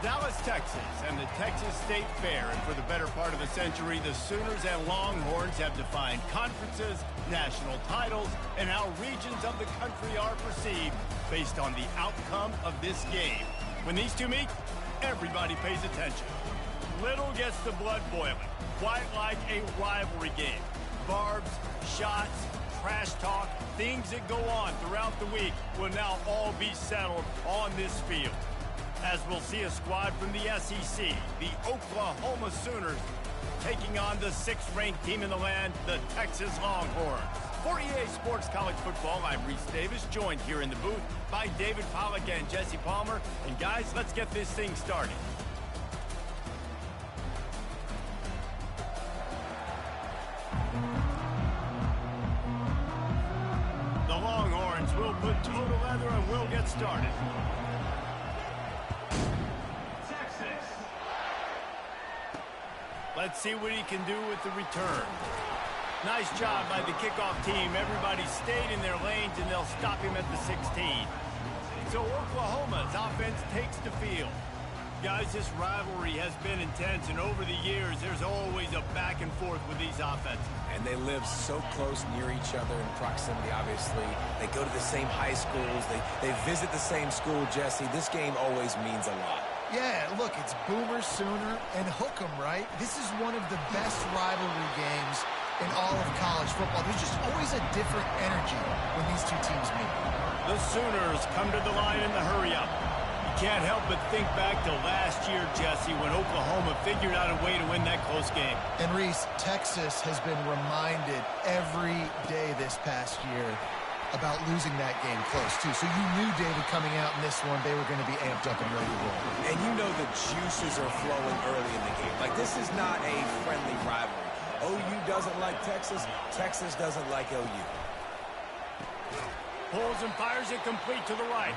Dallas, Texas, and the Texas State Fair. And for the better part of a century, the Sooners and Longhorns have defined conferences, national titles, and how regions of the country are perceived based on the outcome of this game. When these two meet, everybody pays attention. Little gets the blood boiling, quite like a rivalry game. Barbs, shots, trash talk, things that go on throughout the week will now all be settled on this field. As we'll see a squad from the SEC, the Oklahoma Sooners, taking on the 6th-ranked team in the land, the Texas Longhorns. For EA Sports College Football, I'm Reese Davis, joined here in the booth by David Pollack and Jesse Palmer. And guys, let's get this thing started. The Longhorns will put total leather and we'll get started. Let's see what he can do with the return. Nice job by the kickoff team. Everybody stayed in their lanes, and they'll stop him at the 16. So Oklahoma's offense takes the field. Guys, this rivalry has been intense, and over the years, there's always a back and forth with these offenses. And they live so close near each other in proximity, obviously. They go to the same high schools. They visit the same school, Jesse. This game always means a lot. Yeah, look, it's Boomer, Sooner, and Hook'em, right? This is one of the best rivalry games in all of college football. There's just always a different energy when these two teams meet. The Sooners come to the line in the hurry-up. You can't help but think back to last year, Jesse, when Oklahoma figured out a way to win that close game. And Reese, Texas has been reminded every day this past year about losing that game close, too. So you knew, David, coming out in this one, they were going to be amped up and ready to roll. And you know the juices are flowing early in the game. Like, this is not a friendly rivalry. OU doesn't like Texas. Texas doesn't like OU. Pulls and fires it complete to the right.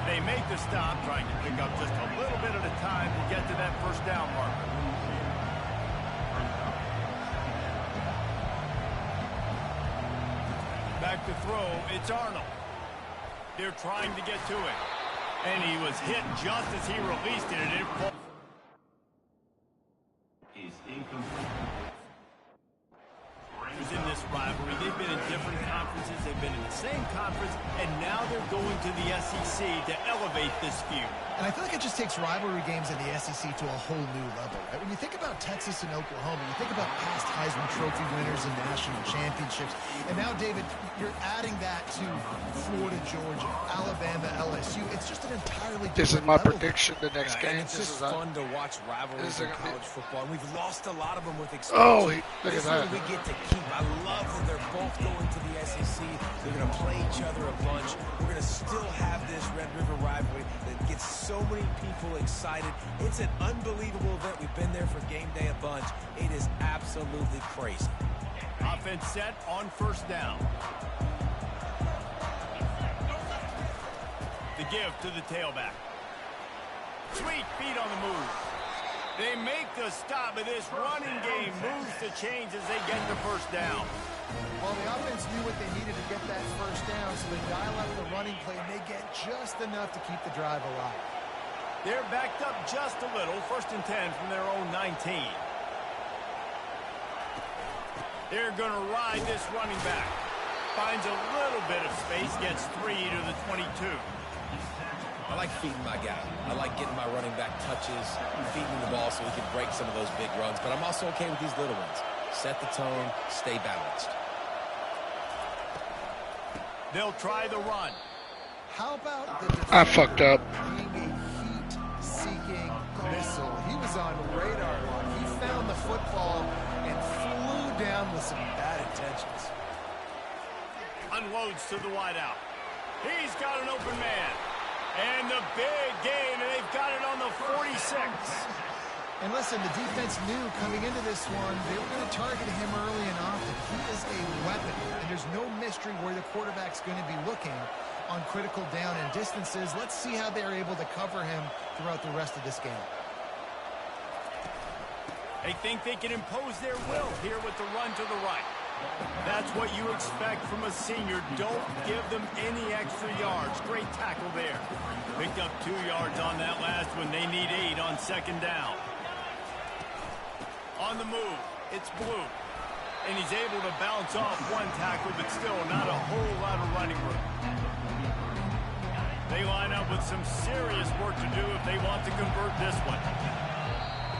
They make the stop, trying to pick up just a little bit at a time to get to that first down marker. Back to throw, it's Arnold. They're trying to get to it. And he was hit just as he released it, and it is incomplete. In this rivalry, they've been in different conferences, they've been in the same conference, and now they're going to the SEC to elevate this feud. And I feel like it just takes rivalry games in the SEC to a whole new level, right? When you think about Texas and Oklahoma, you think about past Heisman Trophy winners and national championships. And now, David, you're adding that to Florida, Georgia, Alabama, LSU. It's just an entirely different This is my level. prediction the next game. It's just fun to watch rivalries in college football. And we've lost a lot of them with experience. Oh, look this at that. one we get to keep. I love that they're both going to the SEC. They're going to play each other a bunch. We're going to still have this Red River rivalry that gets so many people excited. It's an unbelievable event. We've been there for game day a bunch. It is absolutely crazy. Offense set on first down. The give to the tailback. Sweet feet on the move. They make the stop, but this running game moves the chains as they get the first down. Well, the offense knew what they needed to get that first down, so they dial up the running play, and they get just enough to keep the drive alive. They're backed up just a little. 1st and 10 from their own 19. They're going to ride this running back. Finds a little bit of space, gets 3 to the 22. I like feeding my guy. I like getting my running back touches, feeding him the ball so he can break some of those big runs. But I'm also okay with these little ones. Set the tone, stay balanced. They'll try the run. How about the defense I fucked up. being a heat-seeking missile? He was on radar lock. He found the football and flew down with some bad intentions. Unloads to the wideout. He's got an open man. And the big gain, and they've got it on the 46. And listen, the defense knew coming into this one, they were going to target him early and often. He is a weapon, and there's no mystery where the quarterback's going to be looking on critical down and distances. Let's see how they're able to cover him throughout the rest of this game. They think they can impose their will here with the run to the right. That's what you expect from a senior. Don't give them any extra yards. Great tackle there. Picked up 2 yards on that last one. They need 8 on second down. On the move, it's Blue. And he's able to bounce off one tackle, but still not a whole lot of running room. They line up with some serious work to do if they want to convert this one.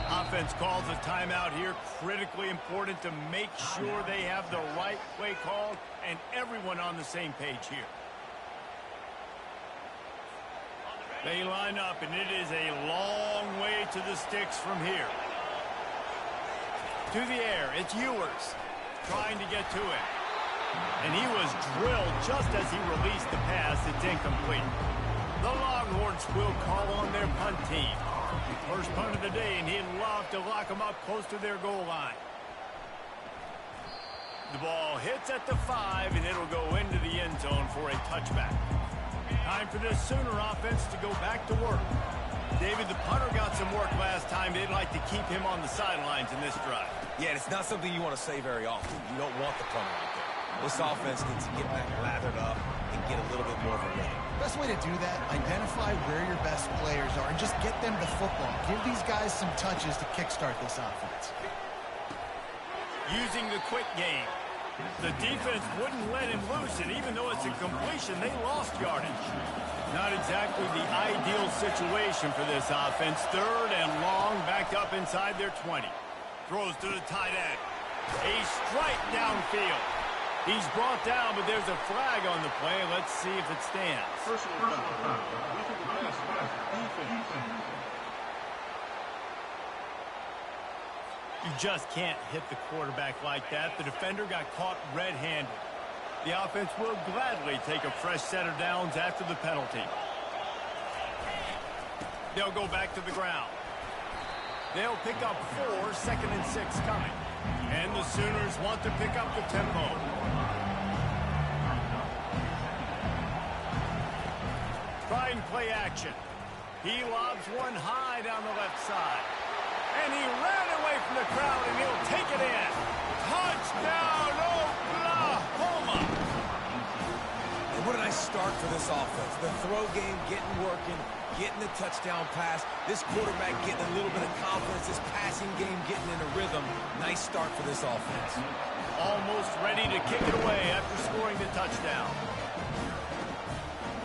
Offense calls a timeout here. Critically important to make sure they have the right play called and everyone on the same page here. They line up, and it is a long way to the sticks from here. To the air, it's Ewers trying to get to it. And he was drilled just as he released the pass. It's incomplete. The Longhorns will call on their punt team. First punt of the day, and he'd love to lock them up close to their goal line. The ball hits at the 5, and it'll go into the end zone for a touchback. Time for this Sooner offense to go back to work. David, the punter got some work last time. They'd like to keep him on the sidelines in this drive. Yeah, it's not something you want to say very often. You don't want the punter out there. This offense needs to get back lathered up and get a little bit more of a rhythm. Best way to do that, identify where your best players are and just get them the football. Give these guys some touches to kickstart this offense. Using the quick game. The defense wouldn't let him loose, and even though it's a completion, they lost yardage. Not exactly the ideal situation for this offense. Third and long, backed up inside their 20. Throws to the tight end. A strike downfield. He's brought down, but there's a flag on the play. Let's see if it stands. Personal foul. Defense. You just can't hit the quarterback like that. The defender got caught red-handed. The offense will gladly take a fresh set of downs after the penalty. They'll go back to the ground. They'll pick up 4, 2nd and 6 coming. And the Sooners want to pick up the tempo. Try and play action. He lobs one high down the left side. And he ran away from the crowd, and he'll take it in. Touchdown, Oklahoma! And what a nice start for this offense. The throw game getting working, getting the touchdown pass. This quarterback getting a little bit of confidence. This passing game getting in a rhythm. Nice start for this offense. Almost ready to kick it away after scoring the touchdown.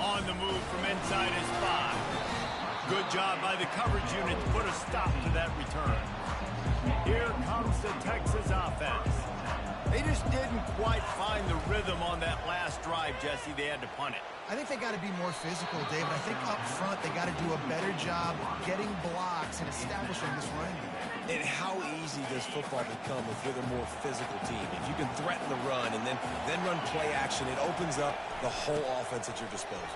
On the move from inside his 5. Good job by the coverage unit to put a stop to that return. Here comes the Texas offense. They just didn't quite find the rhythm on that last drive, Jesse. They had to punt it. I think they got to be more physical, David. I think up front they got to do a better job getting blocks and establishing this running game. And how easy does football become if you're the more physical team? If you can threaten the run and then run play action, it opens up the whole offense at your disposal.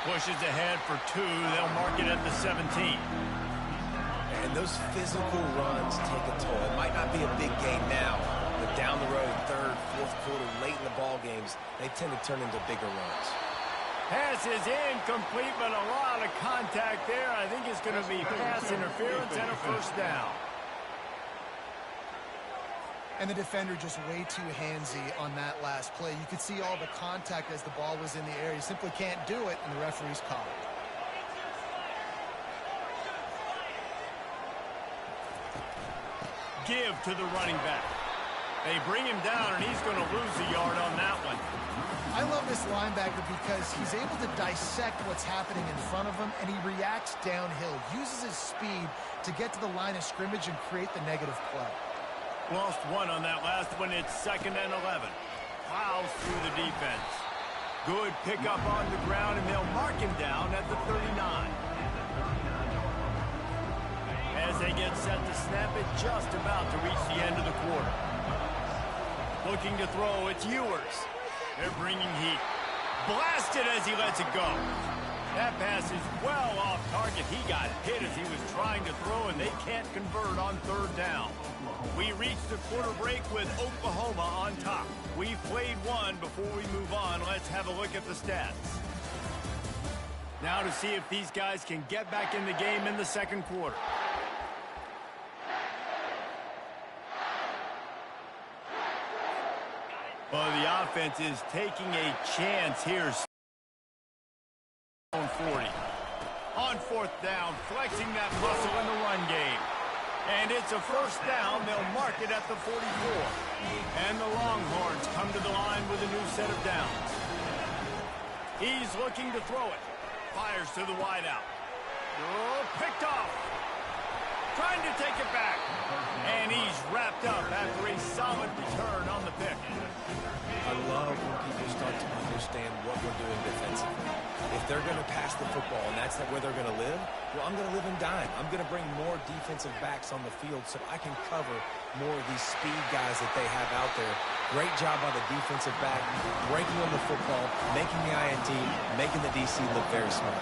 Pushes ahead for 2. They'll mark it at the 17. And those physical runs take a toll. It might not be a big game now, but down the road, 3rd, 4th quarter, late in the ball games, they tend to turn into bigger runs. Pass is incomplete, but a lot of contact there. I think it's going to be pass interference and a first down. And the defender just way too handsy on that last play. You could see all the contact as the ball was in the air. He simply can't do it, and the referee's called it. Give to the running back. They bring him down, and he's going to lose a yard on that one. I love this linebacker because he's able to dissect what's happening in front of him, and he reacts downhill, uses his speed to get to the line of scrimmage and create the negative play. Lost 1 on that last one. It's 2nd and 11. Plows through the defense. Good pickup on the ground, and they'll mark him down at the 39. As they get set to snap it, just about to reach the end of the quarter. Looking to throw, it's Ewers. They're bringing heat. Blasted as he lets it go. That pass is well off target. He got hit as he was trying to throw, and they can't convert on 3rd down. We reach the quarter break with Oklahoma on top. We've played 1 before we move on. Let's have a look at the stats. Now to see if these guys can get back in the game in the 2nd quarter. offense is taking a chance here. 40. On fourth down, flexing that muscle in the run game. And it's a first down. They'll mark it at the 44. And the Longhorns come to the line with a new set of downs. He's looking to throw it. Fires to the wideout. Oh, picked off. Trying to take it back. And he's wrapped up after a solid return on the pick. I love when people start to understand what we're doing defensively. If they're going to pass the football and that's where they're going to live, well, I'm going to live and dime. I'm going to bring more defensive backs on the field so I can cover more of these speed guys that they have out there. Great job by the defensive back, breaking on the football, making the INT, making the DC look very smart.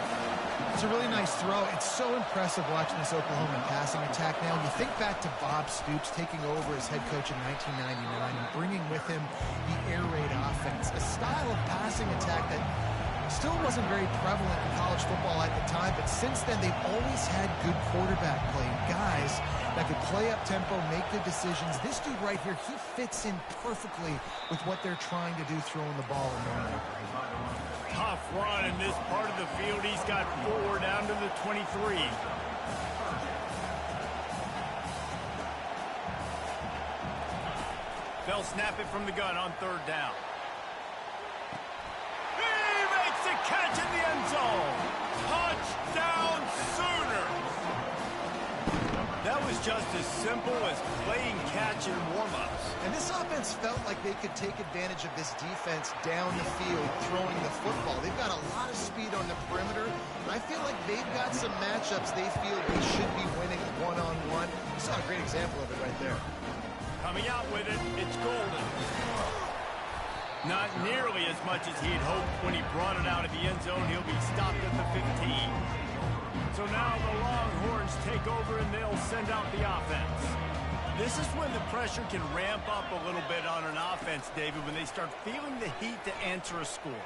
It's a really nice throw. It's so impressive watching this Oklahoma passing attack now. You think back to Bob Stoops taking over as head coach in 1999 and bringing with him the air raid offense, a style of passing attack that still wasn't very prevalent in college football at the time, but since then they've always had good quarterback play, guys that could play up tempo, make good decisions. This dude right here, he fits in perfectly with what they're trying to do throwing the ball in there. Tough run in this part of the field. He's got 4 down to the 23. They'll snap it from the gun on third down. He makes a catch in the end zone. Touchdown Sooners. That was just as simple as playing catch in warm-ups. And this offense felt like they could take advantage of this defense down the field, throwing the football. They've got a lot of speed on the perimeter, and I feel like they've got some matchups they feel they should be winning one-on-one. You saw a great example of it right there. Coming out with it, it's Golden. Not nearly as much as he'd hoped when he brought it out of the end zone. He'll be stopped at the 15. So now the Longhorns take over and they'll send out the offense. This is when the pressure can ramp up a little bit on an offense, David, when they start feeling the heat to answer a score.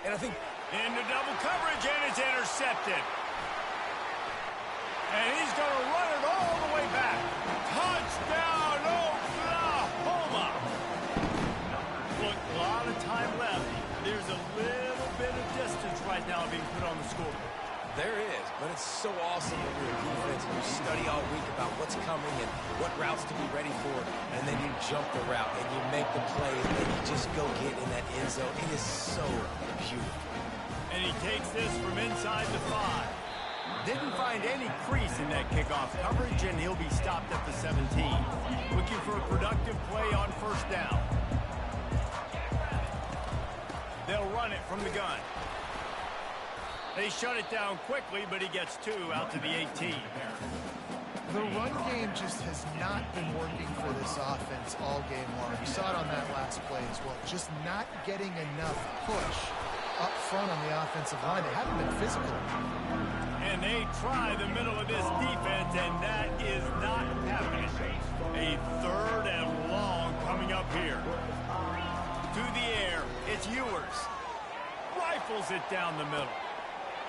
And I think into double coverage, and it's intercepted. And he's going to run it all the way back. Touchdown, Oklahoma! Look, a lot of time left. There's a little bit of distance right now being put on the scoreboard. there is, but it's so awesome when you're a defense and you study all week about what's coming and what routes to be ready for, and then you jump the route and you make the play and you just go get in that end zone. It is so beautiful. And he takes this from inside the 5. Didn't find any crease in that kickoff coverage, and he'll be stopped at the 17. Looking for a productive play on first down. They'll run it from the gun. They shut it down quickly, but he gets 2 out to the 18. The run game just has not been working for this offense all game long. You saw it on that last play as well. Just not getting enough push up front on the offensive line. They haven't been physical. And they try the middle of this defense, and that is not happening. A 3rd and long coming up here. To the air, it's Ewers. Rifles it down the middle.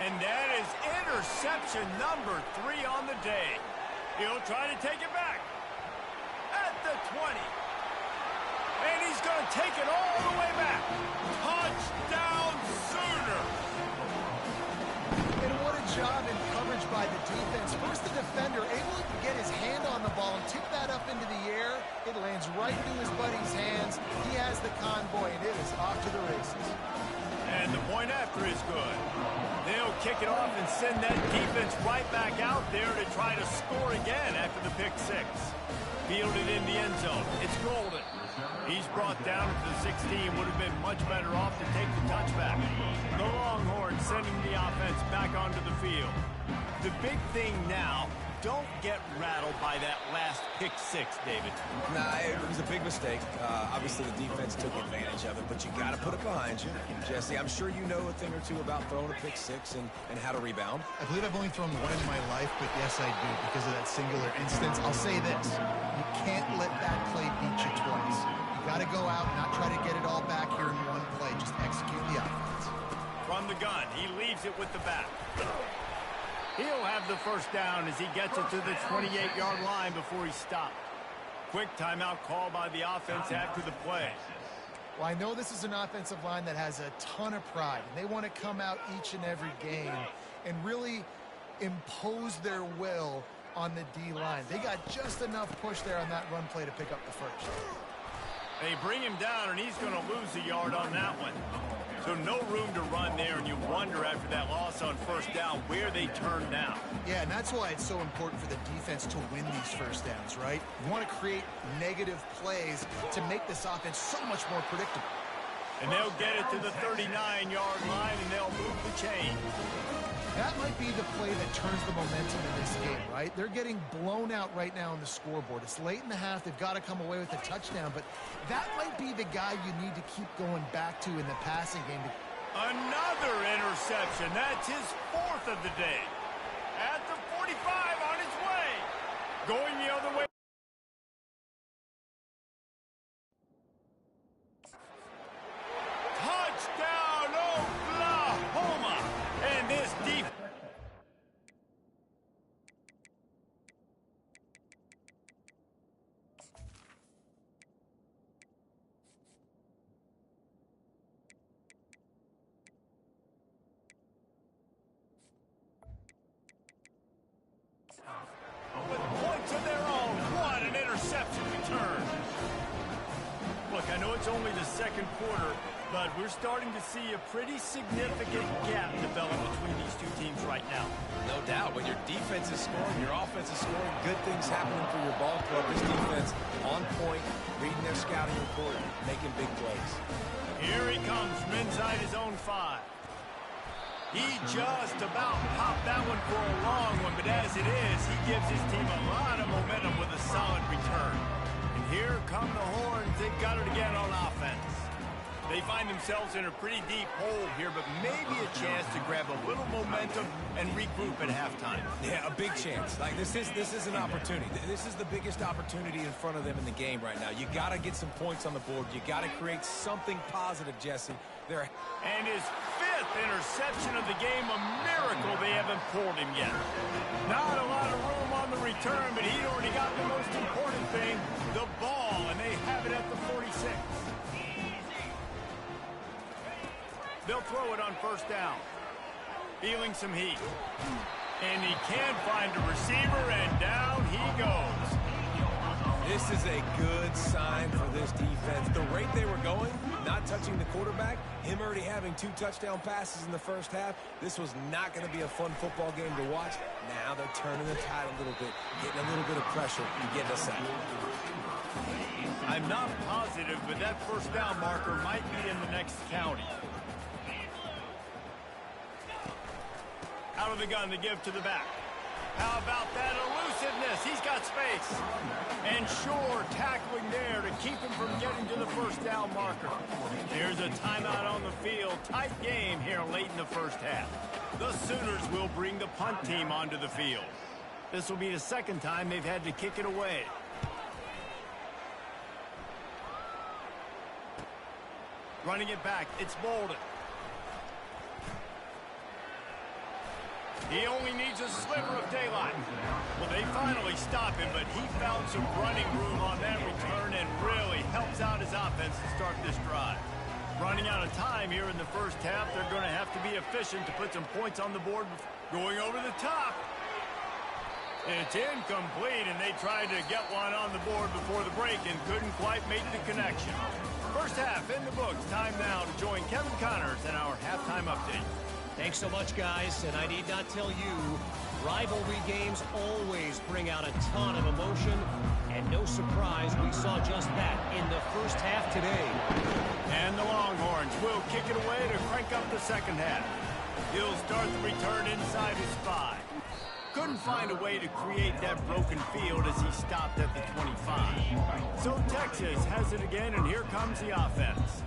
And that is interception number 3 on the day. He'll try to take it back. At the 20. And he's going to take it all the way back. Touchdown Sooners. And what a job in coverage by the defense. First the defender able to get his hand on the ball and tip that up into the air. It lands right into his buddy's hands. He has the convoy, and it is off to the races. And the point after is good. They'll kick it off and send that defense right back out there to try to score again after the pick 6. Fielded in the end zone. It's Golden. He's brought down to the 16. Would have been much better off to take the touchback. The Longhorns sending the offense back onto the field. The big thing now, don't get rattled by that last pick 6, David. Nah, it was a big mistake. Obviously, the defense took advantage of it, but you got to put it behind you. Jesse, I'm sure you know a thing or two about throwing a pick 6 and how to rebound. I believe I've only thrown one in my life, but yes, I do because of that singular instance. I'll say this. You can't let that play beat you twice. You got to go out, not try to get it all back here in one play. Just execute the offense. From the gun, he leaves it with the back. He'll have the first down as he gets it to the 28-yard line before he's stopped. Quick timeout call by the offense after the play. Well, I know this is an offensive line that has a ton of pride, and they want to come out each and every game and really impose their will on the D-line. They got just enough push there on that run play to pick up the first. They bring him down, and he's going to lose a yard on that one. So no room to run there, and you wonder after that loss on first down where they turn now. Yeah, and that's why it's so important for the defense to win these first downs, right? You want to create negative plays to make this offense so much more predictable. And they'll get it to the 39-yard line, and they'll move the chain. That might be the play that turns the momentum in this game, right? They're getting blown out right now on the scoreboard. It's late in the half. They've got to come away with a touchdown, but that might be the guy you need to keep going back to in the passing game. Another interception. That's his fourth of the day. At the 45 on his way. Going the other way. Touchdown, Oklahoma. And this defense. With points of their own, what an interception return. Look, I know it's only the second quarter, but we're starting to see a pretty significant gap develop between these two teams right now. No doubt. When your defense is scoring, your offense is scoring, good things happening for your ball club. This defense on point, reading their scouting report, making big plays. Here he comes from inside his own 5. He just about popped that one for a long one, but as it is, he gives his team a lot of momentum with a solid return. And here come the Horns. They've got it again on offense. They find themselves in a pretty deep hole here, but maybe a chance to grab a little momentum and regroup at halftime. Yeah, a big chance. Like this is an opportunity. This is the biggest opportunity in front of them in the game right now. You got to get some points on the board. You got to create something positive, Jesse. And his 5th interception of the game, a miracle they haven't pulled him yet. Not a lot of room on the return, but he'd already got the most important thing, the ball, and they have it at the 46. They'll throw it on first down. Feeling some heat. And he can't find a receiver, and down he goes. This is a good sign for this defense. The rate they were going, not touching the quarterback, him already having 2 touchdown passes in the first half, this was not going to be a fun football game to watch. Now they're turning the tide a little bit, getting a little bit of pressure and getting us out. I'm not positive, but that first down marker might be in the next county. Out of the gun to give to the back. How about that elusiveness? He's got space. And sure, tackling there to keep him from getting to the first down marker. There's a timeout on the field. Tight game here late in the first half. The Sooners will bring the punt team onto the field. This will be the second time they've had to kick it away. Running it back, it's Bolden. He only needs a sliver of daylight. Well, they finally stop him, but he found some running room on that return and really helps out his offense to start this drive. Running out of time here in the first half, they're going to have to be efficient to put some points on the board. Going over the top. It's incomplete, and they tried to get one on the board before the break and couldn't quite make the connection. First half in the books. Time now to join Kevin Connors in our halftime update. Thanks so much, guys, and I need not tell you, rivalry games always bring out a ton of emotion, and no surprise we saw just that in the first half today. And the Longhorns will kick it away to crank up the second half. He'll start the return inside his 5. Couldn't find a way to create that broken field as he stopped at the 25. So Texas has it again, and here comes the offense.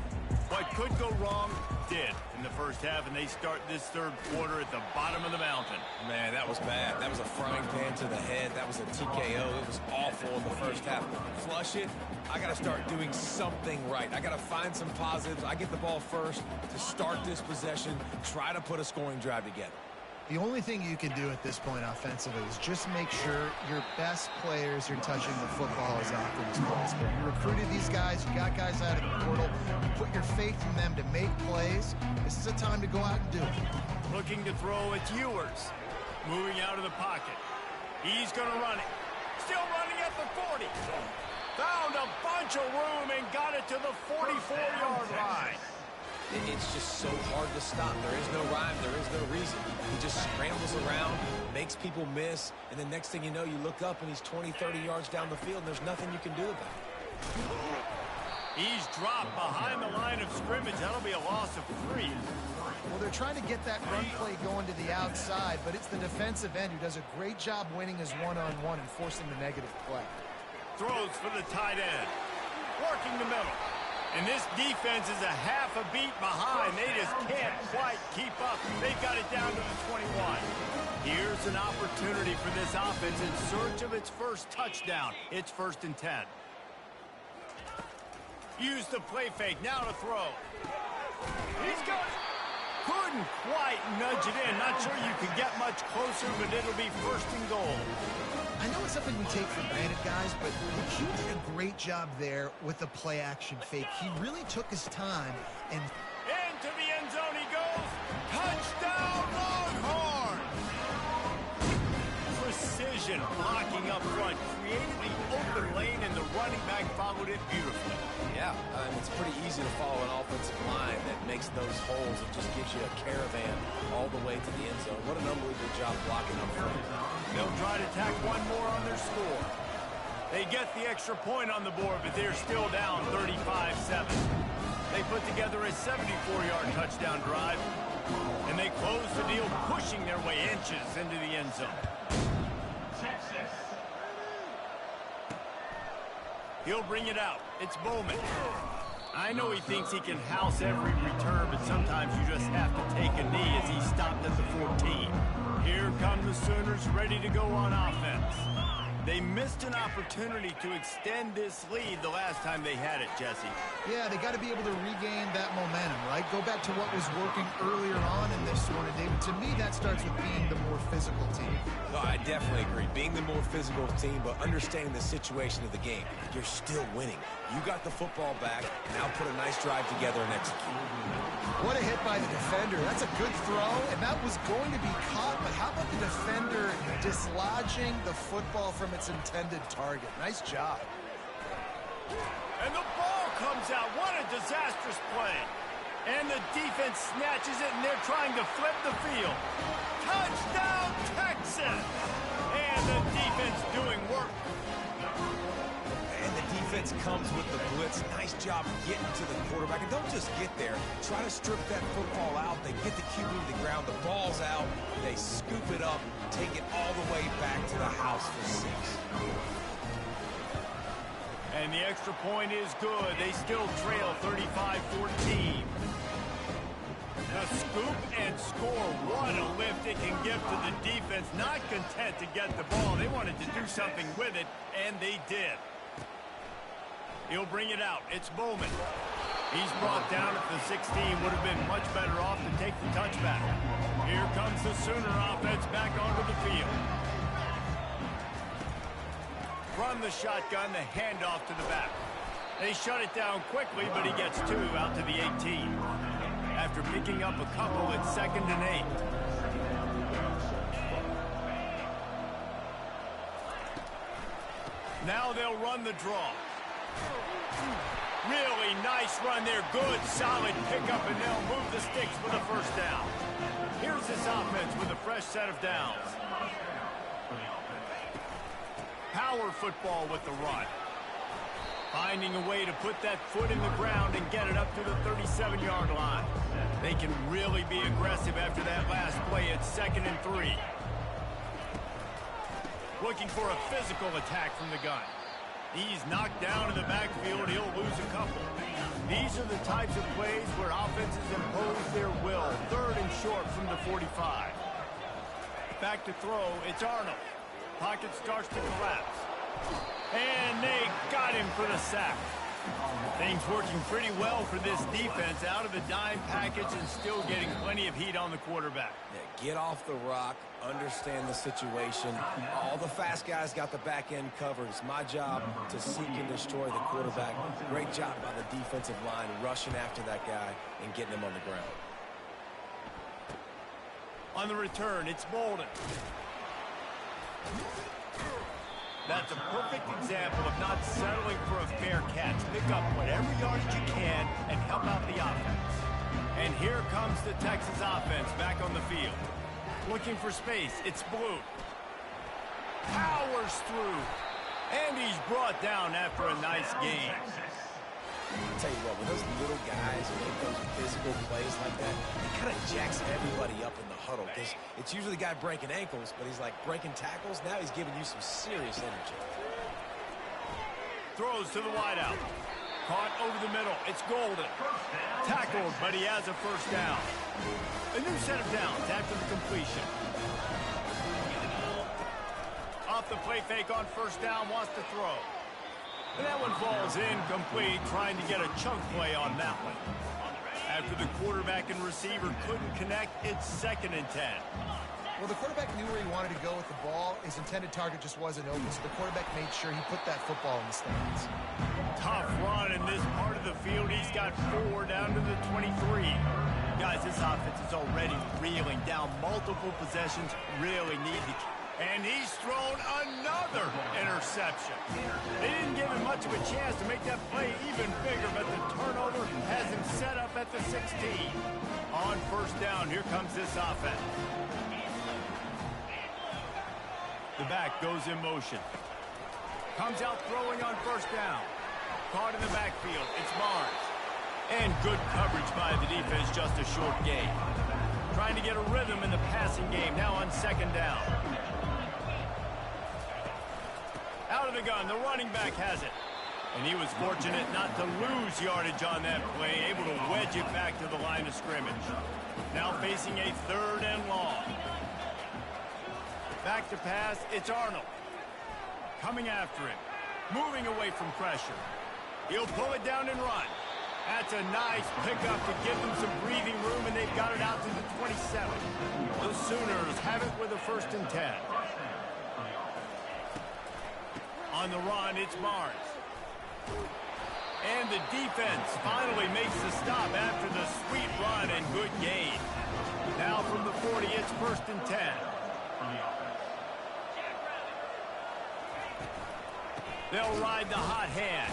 What could go wrong did in the first half, and they start this third quarter at the bottom of the mountain. Man, that was bad. That was a frying pan to the head. That was a TKO. It was awful in the first half. Flush it. I got to start doing something right. I got to find some positives. I get the ball first to start this possession, try to put a scoring drive together. The only thing you can do at this point offensively is just make sure your best players are touching the football as often as possible. You recruited these guys, you got guys out of the portal, you put your faith in them to make plays. This is a time to go out and do it. Looking to throw, it's Ewers. Moving out of the pocket. He's going to run it. Still running at the 40. Found a bunch of room and got it to the 44-yard line. It's just so hard to stop. There is no rhyme. There is no reason. He just scrambles around, makes people miss, and then next thing you know, you look up and he's 20, 30 yards down the field, and there's nothing you can do about it. He's dropped behind the line of scrimmage. That'll be a loss of 3. Well, they're trying to get that run play going to the outside, but it's the defensive end who does a great job winning his one-on-one and forcing the negative play. Throws for the tight end. Working the middle. And this defense is a half a beat behind. They just can't quite keep up. They've got it down to the 21. Here's an opportunity for this offense in search of its first touchdown. It's 1st and 10. Use the play fake. Now to throw. He's got it. Couldn't quite nudge it in. Not sure you could get much closer, but it'll be 1st and goal. I know it's something we take for granted, guys, but he did a great job there with the play-action fake. He really took his time and... Into the end zone he goes. Touchdown, Longhorns! Precision blocking up front. Created the open lane, and the running back followed it beautifully. Yeah, it's pretty easy to follow an offensive line that makes those holes and just gives you a caravan all the way to the end zone. What an unbelievable job blocking up front. They'll try to tack one more on their score. They get the extra point on the board, but they're still down 35-7. They put together a 74-yard touchdown drive, and they close the deal, pushing their way inches into the end zone. He'll bring it out. It's Bowman. I know he thinks he can house every return, but sometimes you just have to take a knee as he stopped at the 14. Here come the Sooners ready to go on offense. They missed an opportunity to extend this lead the last time they had it, Jesse. Yeah, they got to be able to regain that momentum, right? Go back to what was working earlier on in this one. And David, to me, that starts with being the more physical team. No, I definitely agree. Being the more physical team, but understanding the situation of the game. You're still winning. You got the football back. Now put a nice drive together and execute. What a hit by the defender. That's a good throw, and that was going to be caught, but how about the defender dislodging the football from its intended target? Nice job. And the ball comes out. What a disastrous play. And the defense snatches it, and they're trying to flip the field. Touchdown, Texas! And the defense doing work. And the defense comes with the blitz. Nice job getting to the quarterback. And don't just get there. Try to strip that football out. They get the QB to the ground. The ball's out. They scoop it up, take it all the way back to the house for 6. And the extra point is good. They still trail 35-14. The scoop and score. What a lift it can give to the defense. Not content to get the ball. They wanted to do something with it, and they did. He'll bring it out. It's Bowman. He's brought down at the 16. Would have been much better off to take the touchback. Here comes the Sooner offense back onto the field. Run the shotgun, the handoff to the back. They shut it down quickly, but he gets 2 out to the 18. After picking up a couple, it's 2nd and 8. Now they'll run the draw. Really nice run there. Good, solid pickup, and they'll move the sticks for the first down. Here's this offense with a fresh set of downs. Power football with the run. Finding a way to put that foot in the ground and get it up to the 37-yard line. They can really be aggressive after that last play. It's 2nd and 3. Looking for a physical attack from the gun. He's knocked down in the backfield. He'll lose a couple. These are the types of plays where offenses impose their will. 3rd and short from the 45. Back to throw. It's Arnold. Pocket starts to collapse. And they got him for the sack. Things working pretty well for this defense, out of the dime package and still getting plenty of heat on the quarterback. Yeah, get off the rock, understand the situation. All the fast guys got the back end covered. It's my job to seek and destroy the quarterback. Great job by the defensive line rushing after that guy and getting him on the ground. On the return, it's Bolden. That's a perfect example of not settling for a fair catch. Pick up whatever yardage you can and help out the offense. And here comes the Texas offense back on the field. Looking for space, it's Blue. Powers through. And he's brought down after a nice gain. I'll tell you what, when those little guys make those physical plays like that, it kind of jacks everybody up in the huddle, because it's usually the guy breaking ankles, but he's like breaking tackles. Now he's giving you some serious energy. Throws to the wideout. Caught over the middle. It's Golden. Tackled, but he has a first down. A new set of downs after the completion. Off the play fake on first down, wants to throw. And that one falls incomplete, trying to get a chunk play on that one. After the quarterback and receiver couldn't connect, it's 2nd and 10. Well, the quarterback knew where he wanted to go with the ball. His intended target just wasn't open, so the quarterback made sure he put that football in the stands. Tough run in this part of the field. He's got 4 down to the 23. Guys, this offense is already reeling down multiple possessions. Really need to... And he's thrown another interception. They didn't give him much of a chance to make that play even bigger, but the turnover has him set up at the 16. On first down, here comes this offense. The back goes in motion. Comes out throwing on first down. Caught in the backfield. It's Barnes. And good coverage by the defense, just a short gain. Trying to get a rhythm in the passing game, now on 2nd down. Out of the gun, the running back has it. And he was fortunate not to lose yardage on that play, able to wedge it back to the line of scrimmage. Now facing a 3rd and long. Back to pass, it's Arnold. Coming after him, moving away from pressure. He'll pull it down and run. That's a nice pickup to give them some breathing room, and they've got it out to the 27. The Sooners have it with a 1st and 10. On the run, it's Barnes. And the defense finally makes the stop after the sweet run and good gain. Now from the 40, it's 1st and 10. They'll ride the hot hand.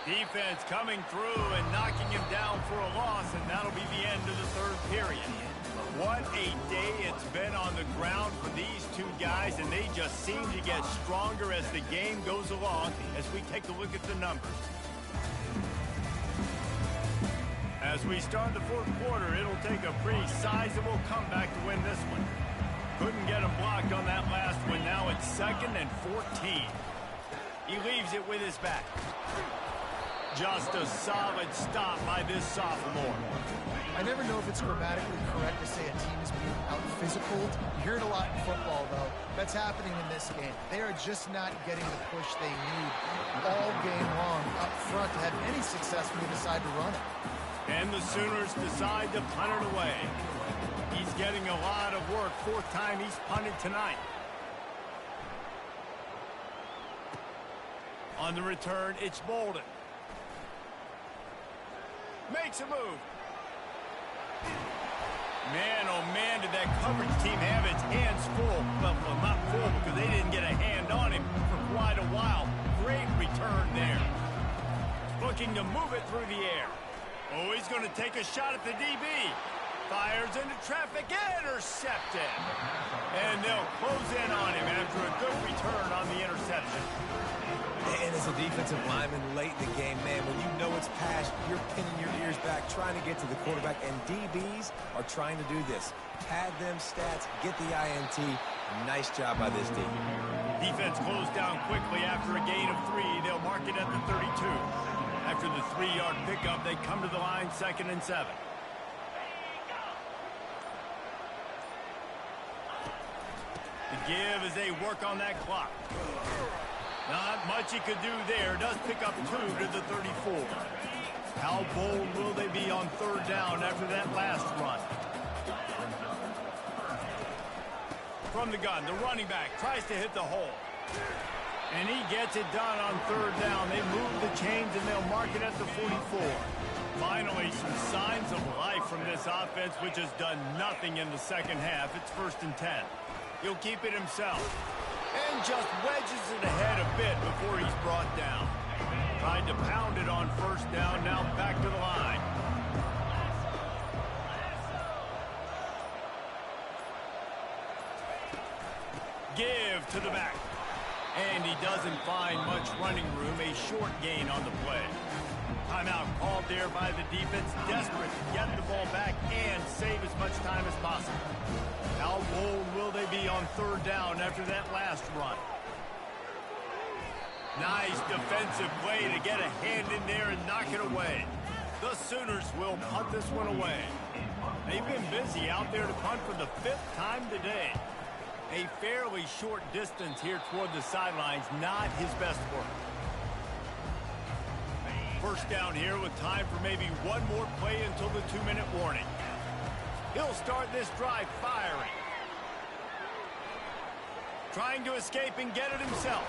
Defense coming through and knocking him down for a loss, and that'll be the end of the 3rd period. What a day it's been on the ground for these two guys, and they just seem to get stronger as the game goes along as we take a look at the numbers. As we start the 4th quarter, it'll take a pretty sizable comeback to win this one. Couldn't get him blocked on that last one. Now it's 2nd and 14. He leaves it with his back. Just a solid stop by this sophomore. I never know if it's grammatically correct to say a team is being out-physicaled. You hear it a lot in football, though. That's happening in this game. They are just not getting the push they need all game long up front to have any success when they decide to run it. And the Sooners decide to punt it away. He's getting a lot of work. 4th time he's punted tonight. On the return, it's Bolden. Makes a move. Man, oh man, did that coverage team have its hands full. Well, not full because they didn't get a hand on him for quite a while. Great return there. Looking to move it through the air. Oh, he's going to take a shot at the DB. Fires into traffic, intercepted. And they'll close in on him after a good return on the interception. And as a defensive lineman late in the game, man, when you know it's past, you're pinning your ears back, trying to get to the quarterback, and DBs are trying to do this. Pad them stats, get the INT. Nice job by this team. Defense closed down quickly after a gain of 3. They'll mark it at the 32. After the 3-yard pickup, they come to the line, 2nd and 7. The give as they work on that clock. Not much he could do there. Does pick up 2 to the 34. How bold will they be on 3rd down after that last run? From the gun, the running back tries to hit the hole. And he gets it done on 3rd down. They move the chains and they'll mark it at the 44. Finally, some signs of life from this offense, which has done nothing in the second half. It's 1st and 10. He'll keep it himself. And just wedges it ahead a bit before he's brought down. Tried to pound it on 1st down, now back to the line. Give to the back. And he doesn't find much running room, a short gain on the play. Timeout called there by the defense, desperate to get the ball back and save as much time as possible. How bold will they be on 3rd down after that last run? Nice defensive play to get a hand in there and knock it away. The Sooners will punt this one away. They've been busy out there to punt for the 5th time today. A fairly short distance here toward the sidelines, not his best work. 1st down here with time for maybe one more play until the 2-minute warning. He'll start this drive firing. Trying to escape and get it himself.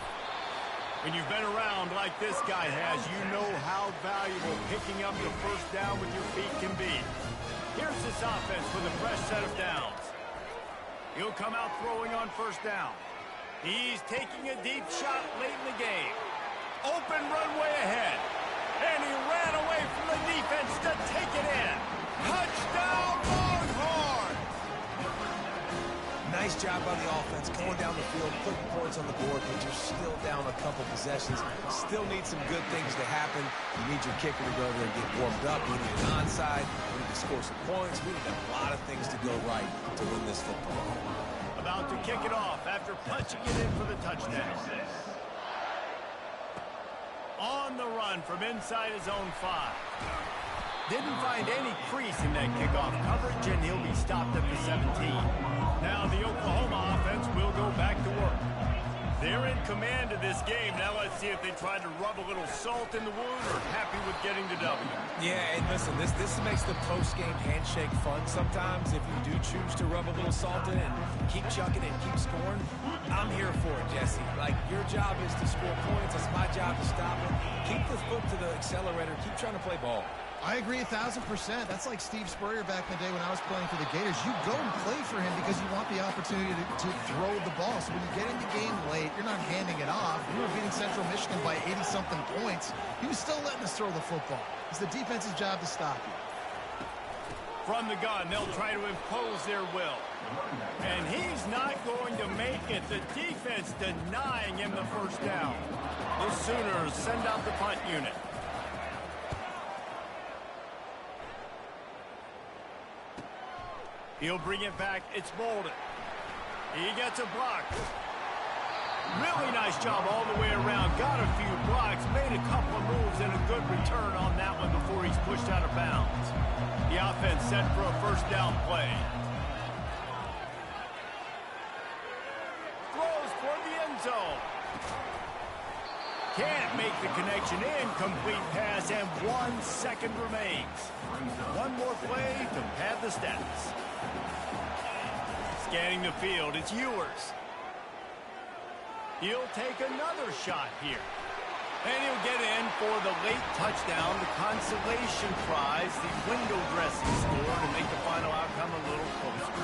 When you've been around like this guy has, you know how valuable picking up the 1st down with your feet can be. Here's this offense with a fresh set of downs. He'll come out throwing on 1st down. He's taking a deep shot late in the game. Open runway ahead. And he ran away from the defense to take it in. Touchdown, Longhorns! Nice job by the offense going down the field, putting points on the board, but you're still down a couple possessions. Still need some good things to happen. You need your kicker to go over there and get warmed up. We need an onside. We need to score some points. We need a lot of things to go right to win this football. About to kick it off after punching it in for the touchdown. On the run from inside his own 5. Didn't find any crease in that kickoff coverage, and he'll be stopped at the 17. Now the Oklahoma offense will go back to work. They're in command of this game. Now let's see if they try to rub a little salt in the wound or happy with getting the W. Yeah, and listen, this makes the post-game handshake fun sometimes. If you do choose to rub a little salt in and keep chucking and keep scoring, I'm here for it, Jesse. Like, your job is to score points. It's my job to stop it. Keep the foot to the accelerator. Keep trying to play ball. I agree 1,000%. That's like Steve Spurrier back in the day when I was playing for the Gators. You go and play for him because you want the opportunity to throw the ball. So when you get in the game late, you're not handing it off. We were beating Central Michigan by 80-something points. He was still letting us throw the football. It's the defense's job to stop you. From the gun, they'll try to impose their will. And he's not going to make it. The defense denying him the 1st down. The Sooners send out the punt unit. He'll bring it back. It's Bolden. He gets a block. Really nice job all the way around. Got a few blocks, made a couple of moves, and a good return on that one before he's pushed out of bounds. The offense set for a 1st down play. Throws for the end zone. Can't make the connection. Incomplete pass, and 1 second remains. One more play to pad the stats. Scanning the field, it's Ewers. He'll take another shot here. And he'll get in for the late touchdown, the consolation prize, the window dressing score to make the final outcome a little closer.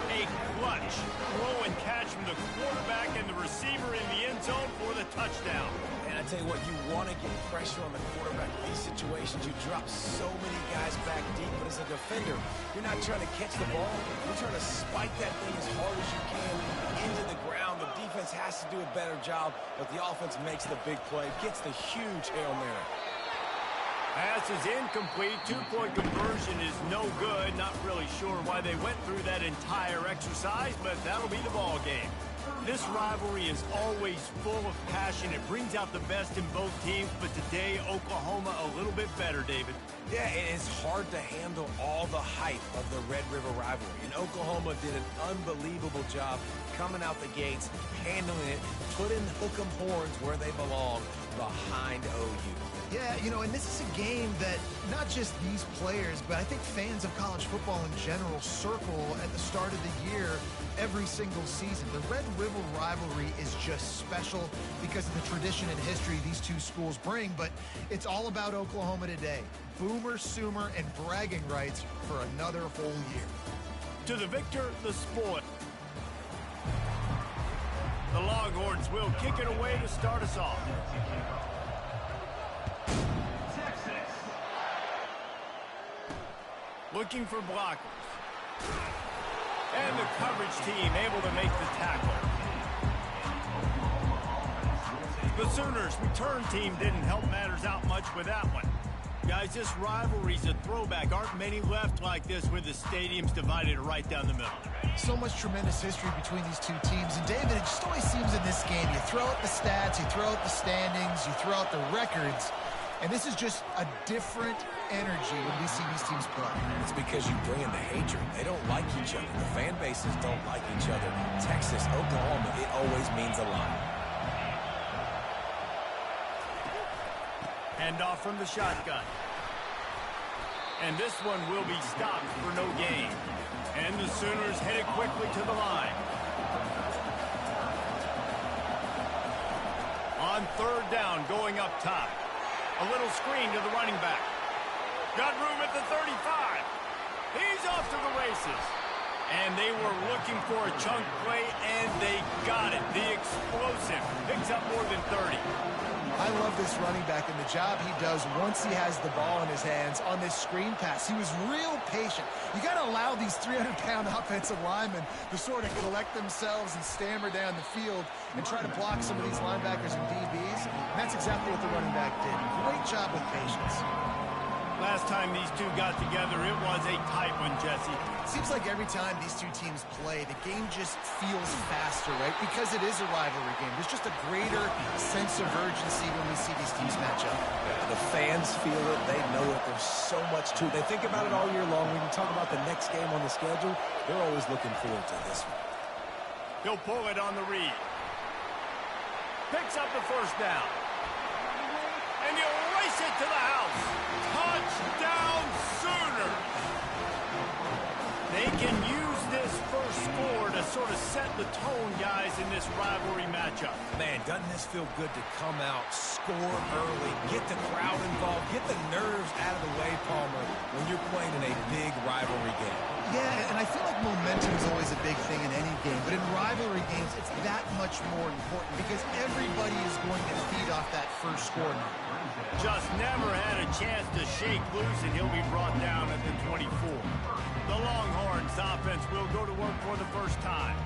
A clutch throw and catch from the quarterback and the receiver in the end zone for the touchdown. And I tell you what, you want to get pressure on the quarterback in these situations. You drop so many guys back deep, but as a defender, you're not trying to catch the ball. You're trying to spike that thing as hard as you can into the ground. The defense has to do a better job, but the offense makes the big play, gets the huge Hail Mary. Pass is incomplete. 2-point conversion is no good. Not really sure why they went through that entire exercise, but that'll be the ball game. This rivalry is always full of passion. It brings out the best in both teams, but today, Oklahoma a little bit better, David. Yeah, it's hard to handle all the hype of the Red River rivalry. And Oklahoma did an unbelievable job coming out the gates, handling it, putting Hook'em horns where they belong, behind OU. Yeah, you know, and this is a game that not just these players, but I think fans of college football in general circle at the start of the year every single season. The Red River rivalry is just special because of the tradition and history these two schools bring, but it's all about Oklahoma today. Boomer, Sooner, and bragging rights for another whole year. To the victor, the spoil. The Longhorns will kick it away to start us off. Looking for blockers. And the coverage team able to make the tackle. The Sooners' return team didn't help matters out much with that one. Guys, this rivalry's a throwback. Aren't many left like this with the stadiums divided right down the middle. So much tremendous history between these two teams. And David, it just always seems in this game, you throw out the stats, you throw out the standings, you throw out the records, and this is just a different energy when we see these teams play. It's because you bring in the hatred. They don't like each other. The fan bases don't like each other. Texas, Oklahoma, it always means a lot. Hand off from the shotgun. And this one will be stopped for no gain. And the Sooners headed quickly to the line. On third down, going up top. A little screen to the running back. Got room at the 35. He's off to the races. And they were looking for a chunk play, and they got it. The explosive picks up more than 30. I love this running back and the job he does once he has the ball in his hands on this screen pass. He was real patient. You got to allow these 300-pound offensive linemen to sort of collect themselves and stammer down the field and try to block some of these linebackers and DBs. And that's exactly what the running back did. Great job with patience. Last time these two got together, it was a tight one, Jesse. Seems like every time these two teams play, the game just feels faster, right? Because it is a rivalry game. There's just a greater sense of urgency when we see these teams match up. Yeah, the fans feel it. They know it. There's so much to it. They think about it all year long. When you talk about the next game on the schedule, they're always looking forward to this one. He'll pull it on the read. Picks up the first down. And he'll race it to the house. Touchdown, Sooners! They can use this first score to sort of set the tone, guys, in this rivalry matchup. Man, doesn't this feel good to come out, score early, get the crowd involved, get the nerves out of the way, Palmer, when you're playing in a big rivalry game? Yeah, and I feel like momentum is always a big thing in any game, but in rivalry games, it's that much more important because everybody is going to feed off that first score now. Just never had a chance to shake loose, and he'll be brought down at the 24. The Longhorns offense will go to work for the first time.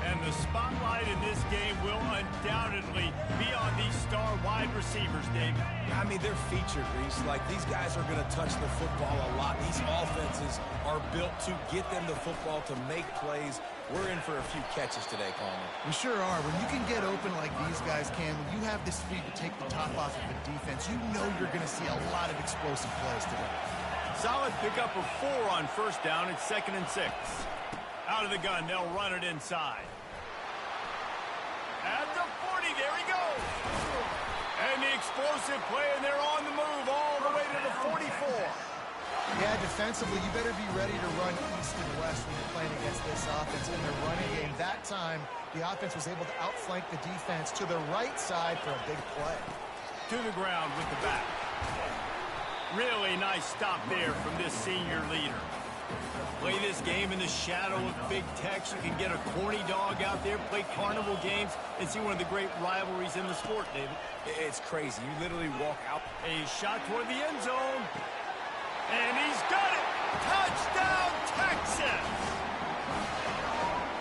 And the spotlight in this game will undoubtedly be on these star wide receivers, David. I mean, they're featured, Reese. Like, these guys are going to touch the football a lot. These offenses are built to get them the football, to make plays. We're in for a few catches today, Palmer. We sure are. When you can get open like these guys can, when you have the speed to take the top off of a defense, you know you're going to see a lot of explosive plays today. Solid pickup of 4 on first down. It's 2nd and 6. Out of the gun, they'll run it inside. At the 40, there he goes. And the explosive play, and they're on the move all the way to the 44. Yeah, defensively, you better be ready to run east and west when you're playing against this offense in their running game. That time, the offense was able to outflank the defense to the right side for a big play. To the ground with the back. Really nice stop there from this senior leader. Play this game in the shadow of Big Tex. You can get a corny dog out there, play carnival games, and see one of the great rivalries in the sport, David. It's crazy. You literally walk out. A shot toward the end zone. And he's got it! Touchdown, Texas!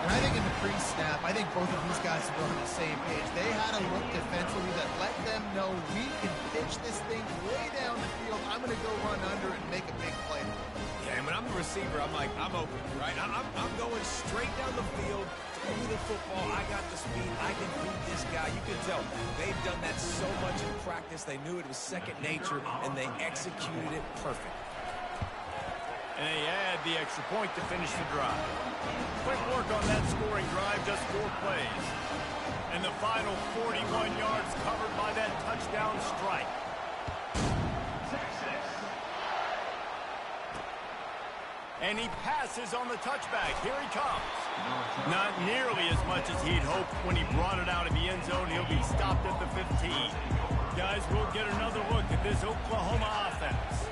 And I think in the pre-snap, I think both of these guys were on the same page. They had a look defensively that let them know we can pitch this thing way down the field. I'm going to go run under it and make a big play. Yeah, and when I'm the receiver, I'm like, I'm open, right? I'm going straight down the field to throw me the football. I got the speed. I can beat this guy. You can tell they've done that so much in practice. They knew it was second nature, and they executed it perfect. And they add the extra point to finish the drive. Quick work on that scoring drive, just 4 plays. And the final 41 yards covered by that touchdown strike. And he passes on the touchback. Here he comes. Not nearly as much as he'd hoped when he brought it out of the end zone. He'll be stopped at the 15. Guys, we'll get another look at this Oklahoma offense.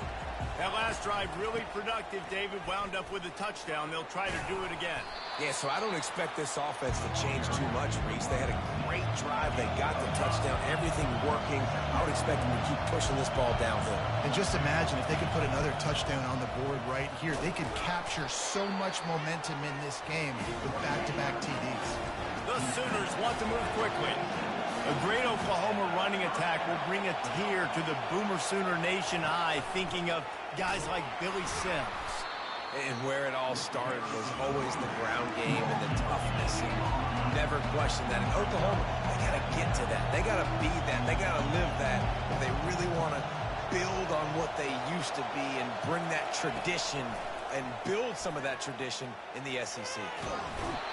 That last drive really productive. David wound up with a touchdown. They'll try to do it again. Yeah, so I don't expect this offense to change too much, Reese. They had a great drive. They got the touchdown. Everything working. I would expect them to keep pushing this ball downhill. And just imagine if they could put another touchdown on the board right here. They could capture so much momentum in this game with back-to-back TDs. The Sooners want to move quickly. A great Oklahoma running attack will bring a tear to the Boomer Sooner Nation eye, thinking of guys like Billy Sims. And where it all started was always the ground game and the toughness. And never question that. In Oklahoma, they got to get to that. They got to be that. They got to live that. If they really want to build on what they used to be and bring that tradition and build some of that tradition in the SEC.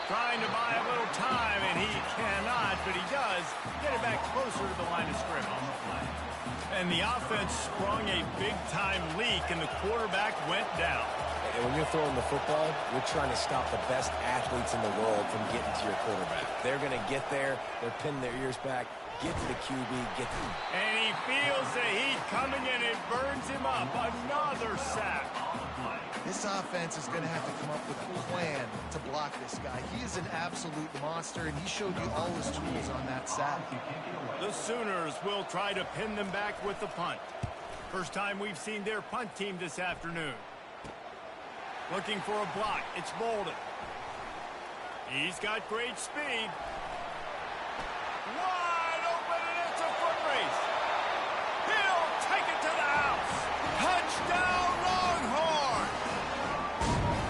Trying to buy a little time, and he cannot, but he does get it back closer to the line of scrimmage. And the offense sprung a big-time leak, and the quarterback went down. And when you're throwing the football, you're trying to stop the best athletes in the world from getting to your quarterback. They're going to get there. They're pinning their ears back. Get to the QB. Get to him. And he feels the heat coming, and it burns him up. Another sack. This offense is going to have to come up with a plan to block this guy. He is an absolute monster, and he showed you all his tools on that sack. The Sooners will try to pin them back with the punt. First time we've seen their punt team this afternoon. Looking for a block. It's Bolden. He's got great speed. Wide open, and it's a foot race. He'll take it to the house. Touchdown, Longhorns!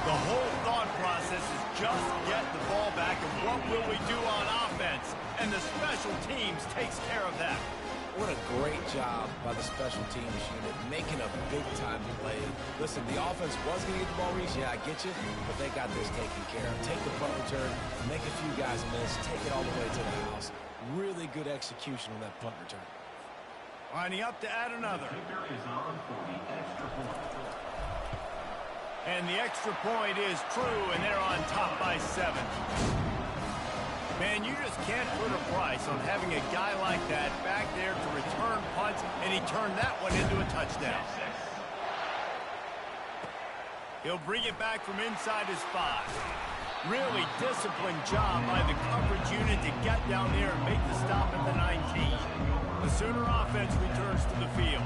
The whole thought process is just get the ball back, and what will we do on offense? And the special teams takes care of that. What a great job by the special teams unit, making a big-time play. Listen, the offense was going to get the ball, Reese. Yeah, I get you, but they got this taken care of. Take the punt return, make a few guys miss, take it all the way to the house. Really good execution on that punt return. Lining up to add another. And the extra point is true, and they're on top by 7. Man, you just can't put a price on having a guy like that back there to return punts, and he turned that one into a touchdown. He'll bring it back from inside his 5. Really disciplined job by the coverage unit to get down there and make the stop at the 19. The Sooner offense returns to the field.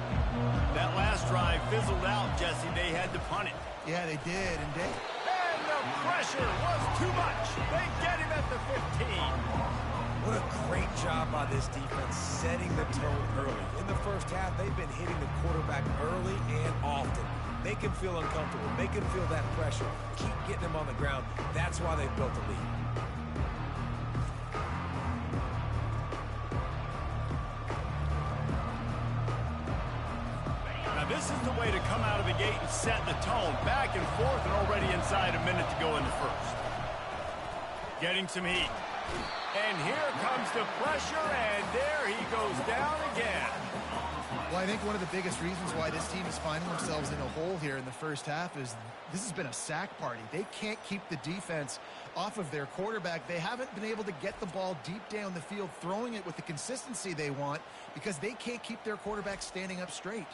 That last drive fizzled out, Jesse. They had to punt it. Yeah, they did, and they... The pressure was too much. They get him at the 15. What a great job by this defense setting the tone early. In the first half, they've been hitting the quarterback early and often. Make him feel uncomfortable. Make him feel that pressure. Keep getting him on the ground. That's why they've built the lead. This is the way to come out of the gate and set the tone. Back and forth and already inside a minute to go in the first. Getting some heat. And here comes the pressure, and there he goes down again. Well, I think one of the biggest reasons why this team is finding themselves in a hole here in the first half is this has been a sack party. They can't keep the defense off of their quarterback. They haven't been able to get the ball deep down the field, throwing it with the consistency they want because they can't keep their quarterback standing up straight.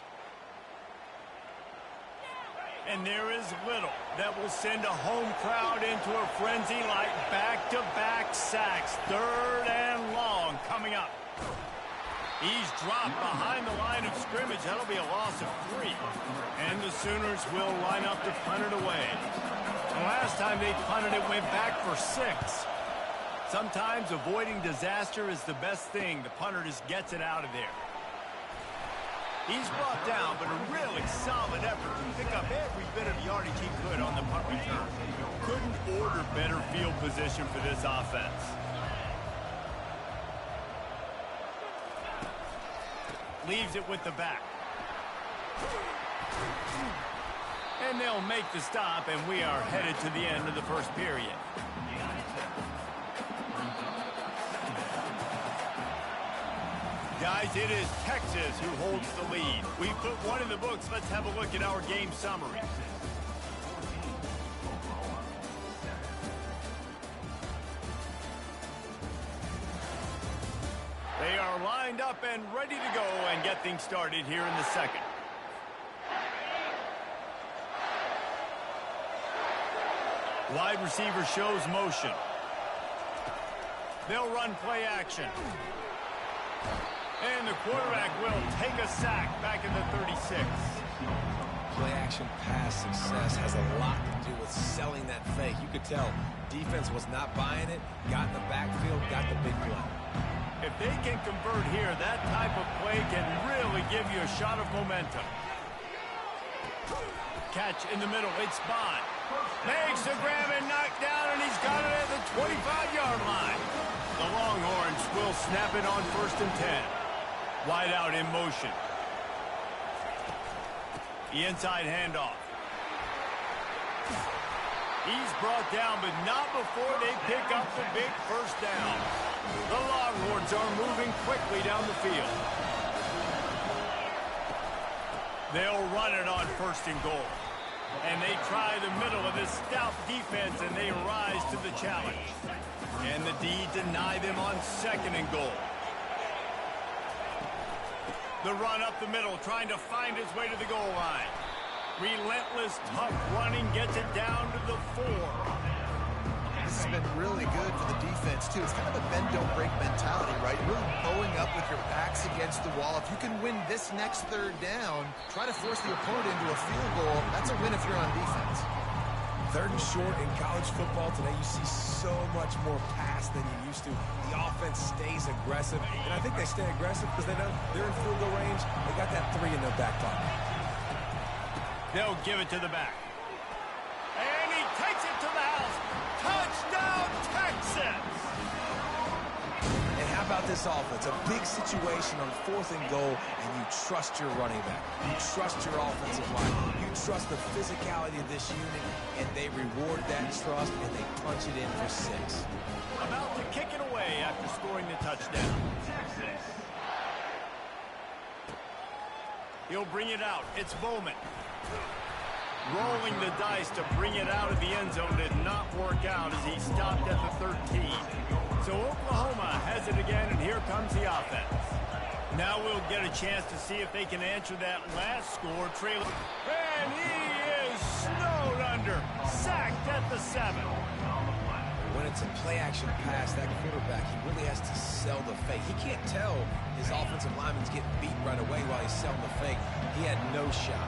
And there is little that will send a home crowd into a frenzy like back-to-back sacks. 3rd and long coming up. He's dropped behind the line of scrimmage. That'll be a loss of 3. And the Sooners will line up to punt it away. The last time they punted it went back for 6. Sometimes avoiding disaster is the best thing. The punter just gets it out of there. He's brought down, but a really solid effort to pick up every bit of yardage he could on the punt return. Couldn't order better field position for this offense. Leaves it with the back. And they'll make the stop, and we are headed to the end of the first period. Guys, it is Texas who holds the lead. We put one in the books. Let's have a look at our game summary. They are lined up and ready to go and get things started here in the second. Wide receiver shows motion. They'll run play action. And the quarterback will take a sack back in the 36. Play action pass success has a lot to do with selling that fake. You could tell defense was not buying it, got in the backfield, got the big play. If they can convert here, that type of play can really give you a shot of momentum. Catch in the middle, it's Bond. Makes the grab and knocked down, and he's got it at the 25-yard line. The Longhorns will snap it on 1st and 10. Wide out in motion. The inside handoff. He's brought down, but not before they pick up the big first down. The Longhorns are moving quickly down the field. They'll run it on 1st and goal. And they try the middle of this stout defense, and they rise to the challenge. And the D deny them on 2nd and goal. The run up the middle, trying to find his way to the goal line. Relentless, tough running, gets it down to the 4. This has been really good for the defense, too. It's kind of a bend-don't-break mentality, right? Really bowing up with your backs against the wall. If you can win this next 3rd down, try to force the opponent into a field goal. That's a win if you're on defense. 3rd and short in college football today, you see so much more pass than you used to. The offense stays aggressive, and I think they stay aggressive because they know they're in field goal range. They got that 3 in their back pocket. They'll give it to the back. And he takes it to the house. Touchdown, Texas! And how about this offense? A big situation on 4th and goal, and you trust your running back. You trust your offensive line. You trust the physicality of this unit, and they reward that trust, and they punch it in for 6. About to kick it away after scoring the touchdown. He'll bring it out. It's Bowman. Rolling the dice to bring it out of the end zone did not work out as he stopped at the 13. So Oklahoma has it again, and here comes the offense. Now we'll get a chance to see if they can answer that last score trailer. And he is snowed under, sacked at the 7. When it's a play-action pass, that quarterback, he really has to sell the fake. He can't tell his offensive lineman's getting beat right away while he's selling the fake. He had no shot.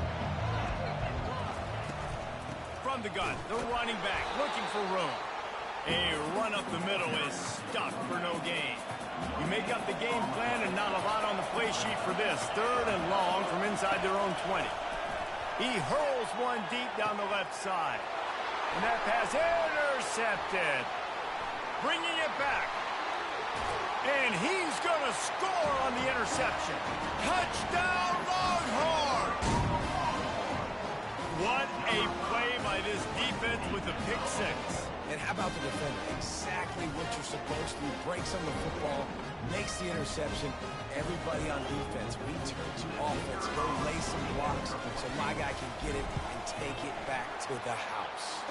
From the gun, the running back looking for room. A run up the middle is stuck for no gain. You make up the game plan and not a lot on the play sheet for this. 3rd and long from inside their own 20. He hurls one deep down the left side. And that pass intercepted. Bringing it back. And he's going to score on the interception. Touchdown, Longhorns! What a play by this defense with the pick 6. And how about the defender? Exactly what you're supposed to. Breaks on the football, makes the interception. Everybody on defense, we turn to offense. Go lay some blocks so my guy can get it and take it back to the house.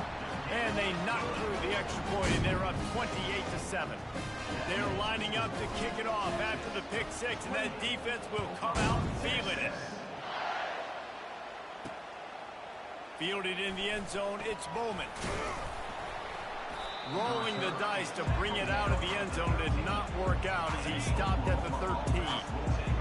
And they knock through the extra point, and they're up 28-7. They're lining up to kick it off after the pick 6, and that defense will come out feeling it. Fielded in the end zone, it's Bowman. Rolling the dice to bring it out of the end zone did not work out as he stopped at the 13.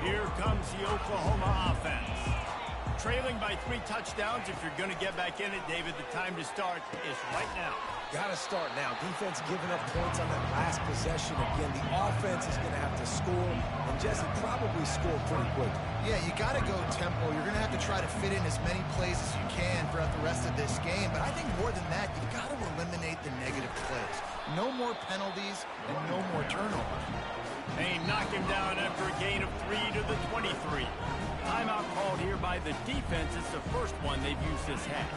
Here comes the Oklahoma offense. Trailing by 3 touchdowns. If you're going to get back in it, David, the time to start is right now. Got to start now. Defense giving up points on that last possession. Again, the offense is going to have to score, and Jesse probably score pretty quick. Yeah, you got to go tempo. You're going to have to try to fit in as many plays as you can throughout the rest of this game. But I think more than that, you got to eliminate the negative No more penalties and no more turnovers. They knock him down after a gain of 3 to the 23. Timeout called here by the defense. It's the first one they've used this half.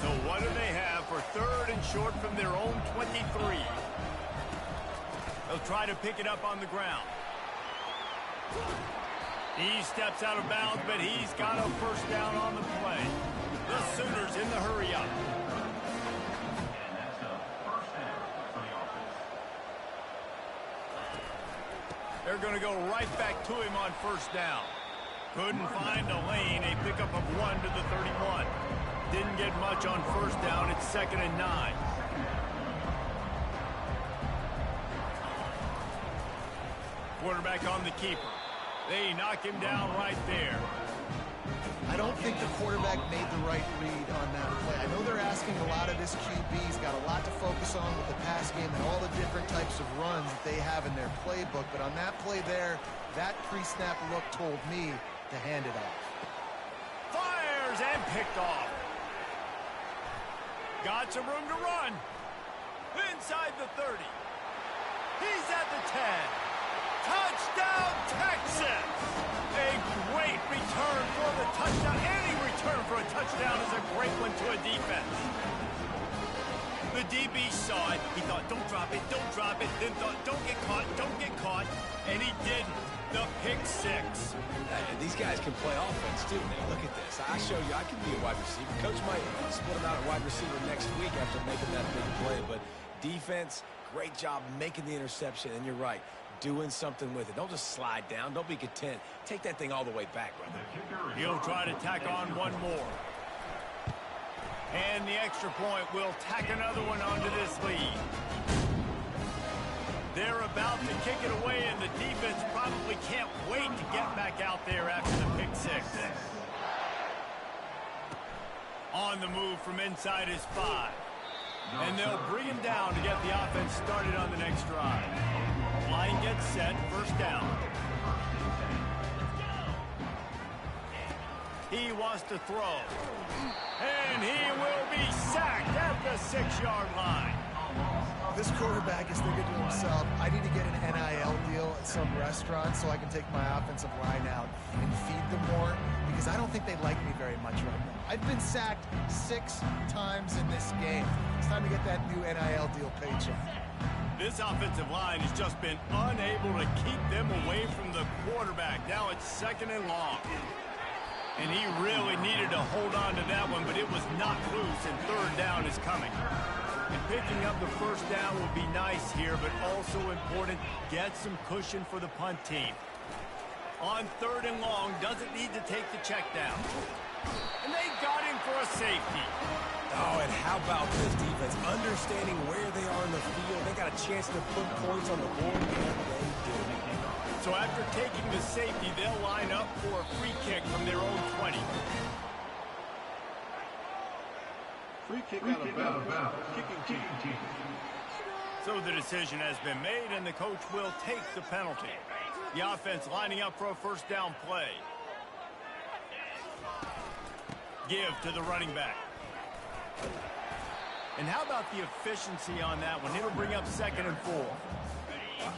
So what do they have for 3rd and short from their own 23? They'll try to pick it up on the ground. He steps out of bounds, but he's got a first down on the play. The Sooners in the hurry up. They're going to go right back to him on first down. Couldn't find a lane. A pickup of 1 to the 31. Didn't get much on first down. It's 2nd and 9. Quarterback on the keeper. They knock him down right there. I don't think the quarterback made the right read on that play. I know they're asking a lot of this QB. He's got a lot to focus on with the pass game and all the different types of runs that they have in their playbook. But on that play there, that pre-snap look told me to hand it off. Fires and picked off. Got some room to run. Inside the 30. He's at the 10. Touchdown, Texas! A great return for the touchdown. Any return for a touchdown is a great one to a defense. The DB saw it. He thought, don't drop it, don't drop it. Then thought, don't get caught. And he didn't. The pick 6. These guys can play offense, too. Now, look at this. I show you I can be a wide receiver. Coach might split him out at wide receiver next week after making that big play. But defense, great job making the interception. And you're right. Doing something with it. Don't just slide down. Don't be content. Take that thing all the way back, brother. He'll try to tack on one more. And the extra point will tack another one onto this lead. They're about to kick it away, and the defense probably can't wait to get back out there after the pick 6. On the move from inside his 5. And they'll bring him down to get the offense started on the next drive. Line gets set, first down. He wants to throw. And he will be sacked at the 6-yard line. This quarterback is thinking to himself, I need to get an NIL deal at some restaurant so I can take my offensive line out and feed them more, because I don't think they like me very much right now. I've been sacked 6 times in this game. It's time to get that new NIL deal paycheck. This offensive line has just been unable to keep them away from the quarterback. Now it's 2nd and long. And he really needed to hold on to that one, but it was not loose, and 3rd down is coming. And picking up the first down will be nice here, but also important, get some cushion for the punt team. On 3rd and long, doesn't need to take the check down. And they got him for a safety. Oh, and how about this defense? Understanding where they are in the field. They got a chance to put points on the board, and they did. So after taking the safety, they'll line up for a free kick from their own 20. Free kick out of bounds. Kicking team. So the decision has been made, and the coach will take the penalty. The offense lining up for a first down play. Give to the running back. And how about the efficiency on that one? It'll bring up 2nd and 4.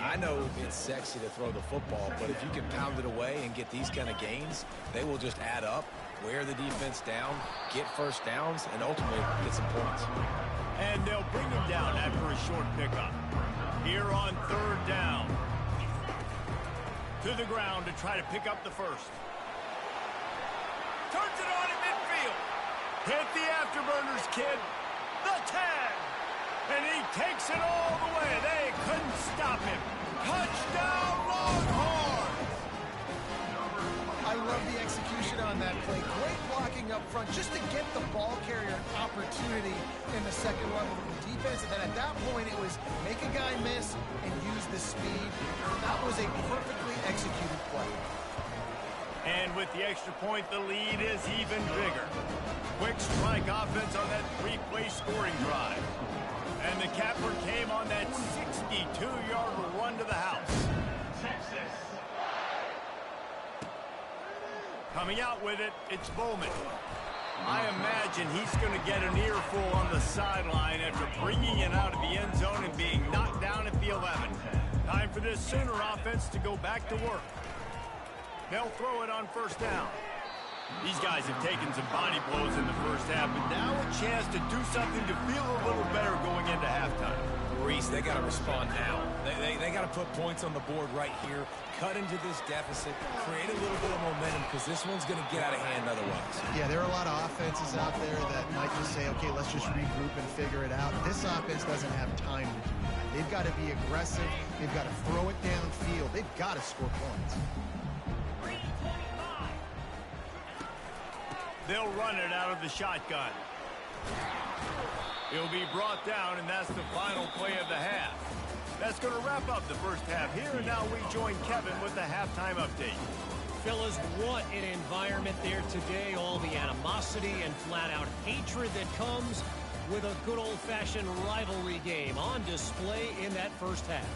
I know it's sexy to throw the football, but if you can pound it away and get these kind of gains, they will just add up, wear the defense down, get first downs, and ultimately get some points. And they'll bring him down after a short pickup. Here on 3rd down. To the ground to try to pick up the first. Turns it on in midfield. Hit the afterburners, kid. The 10. And he takes it all the way. They couldn't stop him. Touchdown, Longhorns! I love the execution on that play. Great blocking up front just to get the ball carrier an opportunity in the second level of the defense. And then at that point, it was make a guy miss and use the speed. That was a perfectly executed play. And with the extra point, the lead is even bigger. Quick strike offense on that 3-play scoring drive. And the capper came on that 62-yard run to the house. Coming out with it, it's Bowman. I imagine he's going to get an earful on the sideline after bringing it out of the end zone and being knocked down at the 11. Time for this Sooner offense to go back to work. They'll throw it on first down. These guys have taken some body blows in the first half, but now a chance to do something to feel a little better going into halftime. Reese, they got to respond now. They got to put points on the board right here, cut into this deficit, create a little bit of momentum, because this one's going to get out of hand otherwise. Yeah, there are a lot of offenses out there that might just say, okay, let's just regroup and figure it out. This offense doesn't have time to do that. They've got to be aggressive. They've got to throw it downfield. They've got to score points. They'll run it out of the shotgun. He'll be brought down, and that's the final play of the half. That's going to wrap up the first half here, and now we join Kevin with the halftime update. Fellas, what an environment there today. All the animosity and flat-out hatred that comes with a good old-fashioned rivalry game on display in that first half.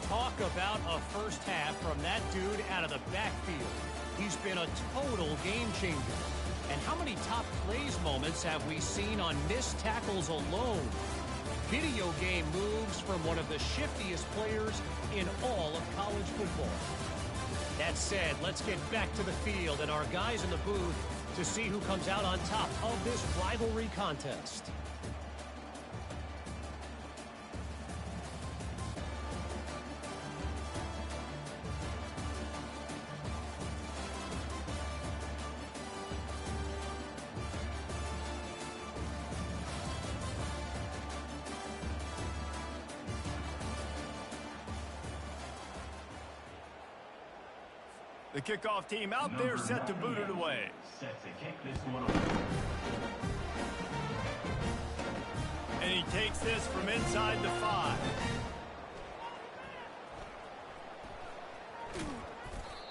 Talk about a first half from that dude out of the backfield. He's been a total game changer. And how many top plays moments have we seen on missed tackles alone? Video game moves from one of the shiftiest players in all of college football. That said, let's get back to the field and our guys in the booth to see who comes out on top of this rivalry contest. The kickoff team out there set to boot it away. Set to kick this one away. And he takes this from inside the 5.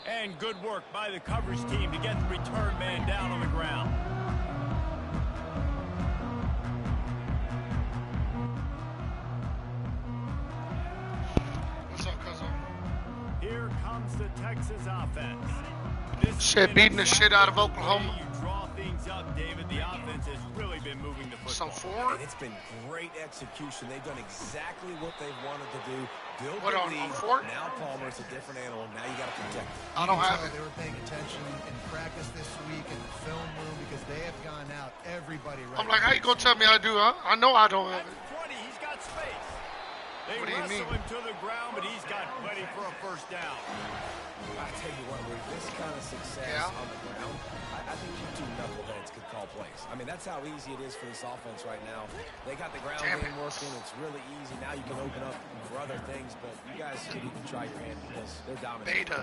And good work by the coverage team to get the return man down on the ground. Here comes the Texas offense. Shit, beating the shit out of Oklahoma. You draw things up, David. The offense has really been moving the football. Some four. And it's been great execution. They've done exactly what they've wanted to do. Build What the on lead. four? Now Palmer's a different animal. Now you got to protect him. I don't have it. They were paying attention in practice this week in the film room because they have gone out everybody right I'm like, now. how you gonna tell me I do? Huh? I know I don't have At it. the 20, he's got space. They What do you wrestle mean? him to the ground, but he's got plenty for a first down. I tell you what, with this kind of success Yeah. on the ground, I think you two knuckleheads could call plays. I mean, that's how easy it is for this offense right now. They got the ground Damn game it. working. It's really easy. Now you can open up for other things, but you guys could even try your hand because they're dominant. Beta.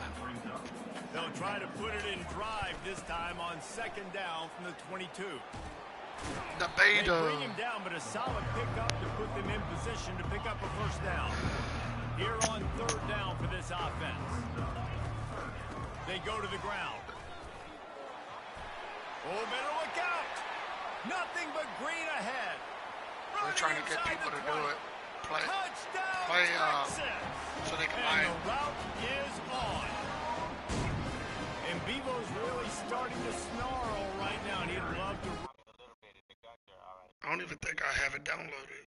They'll try to put it in drive this time on second down from the 22. The They beta. bring him down, but a solid pickup to put them in position to pick up a first down. Here on third down for this offense. They go to the ground. Oh, better look out. Nothing but green ahead. They're trying to get Inside people the to do 20. it. Play. Touchdown, Play, Texas. so they can And line. the route is on. And Bevo's really starting to snarl right now, and he'd love to. I don't even think I have it downloaded.